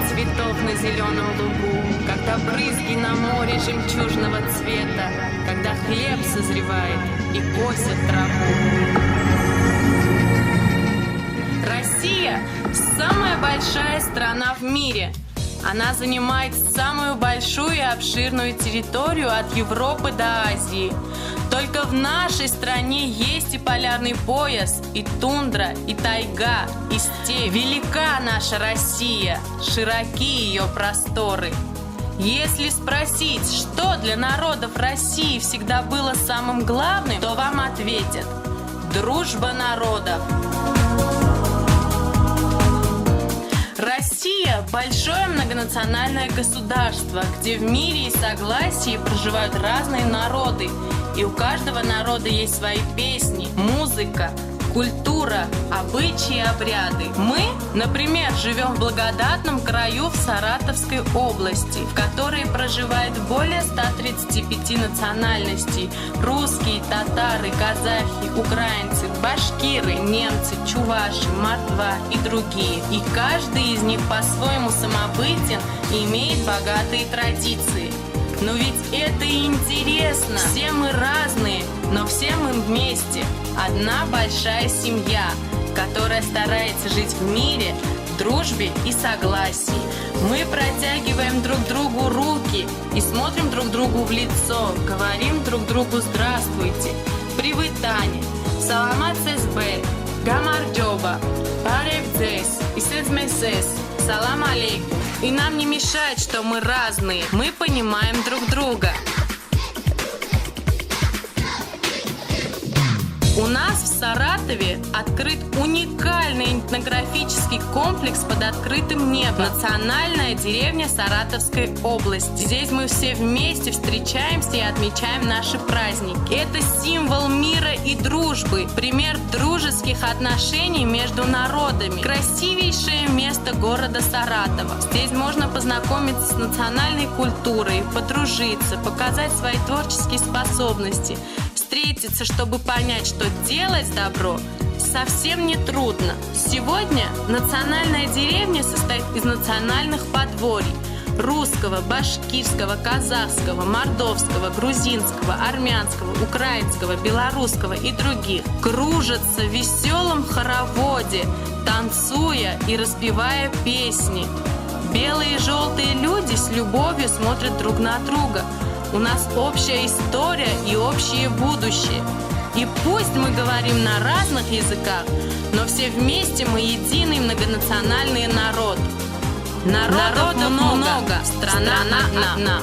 цветов на зеленом лугу, когда брызги на море жемчужного цвета, когда хлеб созревает и косят траву. Россия – самая большая страна в мире. Она занимает самую большую и обширную территорию от Европы до Азии. Только в нашей стране есть и полярный пояс, и тундра, и тайга, и степь. Велика наша Россия, широки ее просторы. Если спросить, что для народов России всегда было самым главным, то вам ответят – дружба народов. Россия – большое многонациональное государство, где в мире и согласии проживают разные народы. И у каждого народа есть свои песни, музыка, культура, обычаи и обряды. Мы, например, живем в благодатном краю в Саратовской области, в которой проживает более 135 национальностей. Русские, татары, казахи, украинцы, башкиры, немцы, чуваши, мордва и другие. И каждый из них по-своему самобытен и имеет богатые традиции. Но ведь это и интересно. Все мы разные, но все мы вместе. Одна большая семья, которая старается жить в мире, дружбе и согласии. Мы протягиваем друг другу руки и смотрим друг другу в лицо, говорим друг другу «Здравствуйте», «Привитание», «Саламат сезбе», «Гамарджоба», «Паревдзес», «Исэзмесэс», «Салам алейкум». И нам не мешает, что мы разные, мы понимаем друг друга. У нас в Саратове открыт уникальный этнографический комплекс под открытым небом. Национальная деревня Саратовской области. Здесь мы все вместе встречаемся и отмечаем наши праздники. Это символ мира и дружбы, пример дружеских отношений между народами. Красивейшее место города Саратова. Здесь можно познакомиться с национальной культурой, подружиться, показать свои творческие способности, встретиться, чтобы понять, что делать добро совсем не трудно. Сегодня национальная деревня состоит из национальных подворий: русского, башкирского, казахского, мордовского, грузинского, армянского, украинского, белорусского и других. Кружатся в веселом хороводе, танцуя и распевая песни. Белые и желтые люди с любовью смотрят друг на друга. У нас общая история и общее будущее. И пусть мы говорим на разных языках, но все вместе мы единый многонациональный народ. Народов много, страна одна.